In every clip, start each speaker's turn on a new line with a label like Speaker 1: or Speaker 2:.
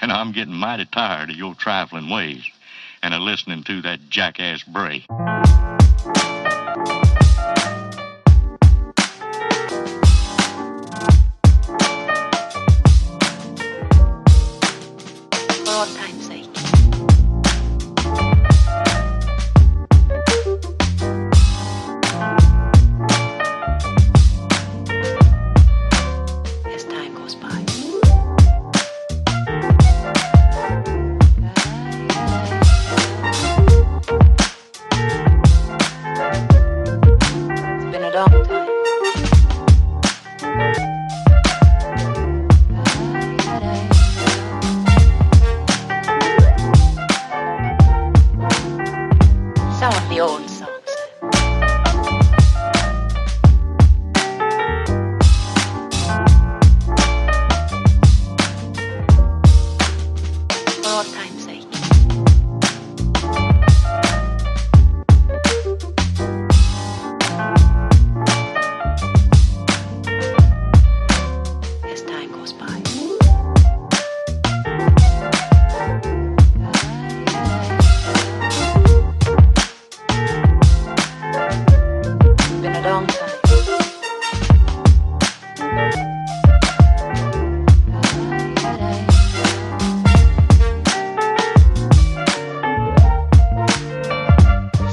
Speaker 1: and I'm getting mighty tired of your trifling ways and of listening to that jackass Bray.
Speaker 2: For all time's sake. As time goes by. It's been a long time. Some of the old songs. For all time's sake. As time goes by. It's been a long time.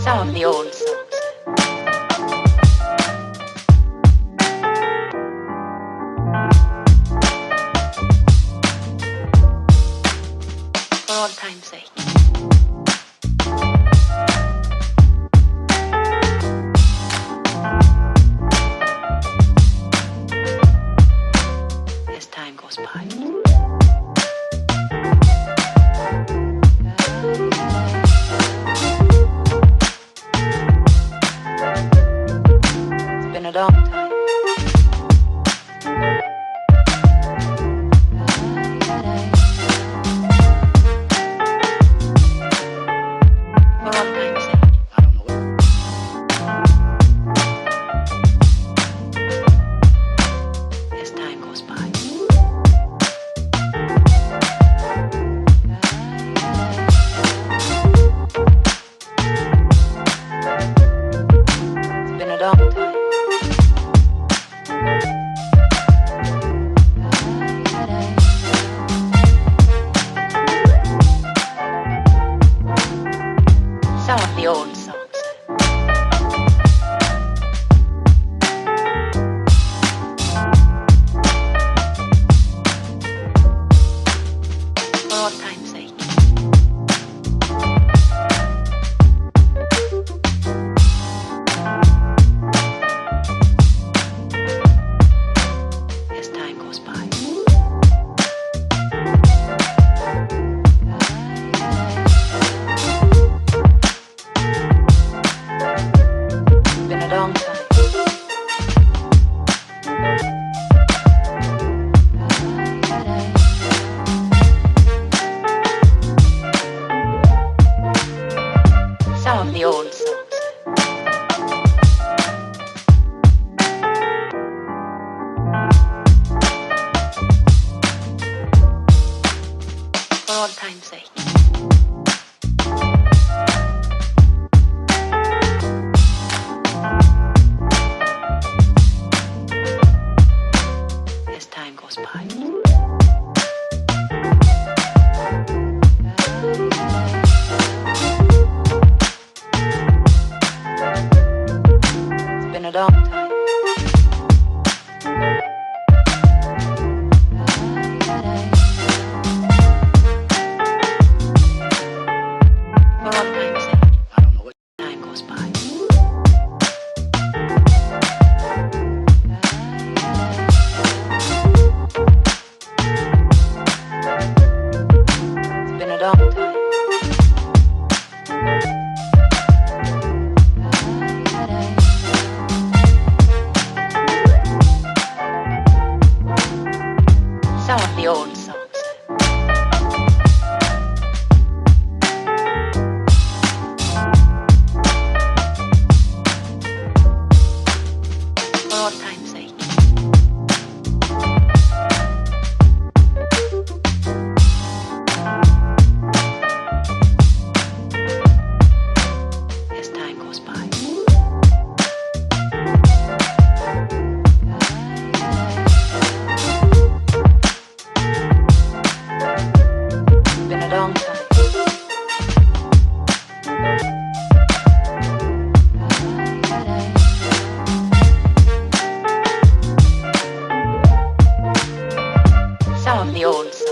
Speaker 2: Some of the old songs. For all time's sake. As time goes by. It's been a long time. For all time's sake.
Speaker 1: I don't know it.
Speaker 2: As time goes by. It's been a long time. Some of the old songs. For all time's sake. As time goes by. It's been a long time. Some of the old songs. For all time's sake. As time goes by. It's been a long time. For all time's sake.
Speaker 1: I don't know it.
Speaker 2: Time goes by. It's been a long time. Some of the old songs. For all time's sake. of the old song.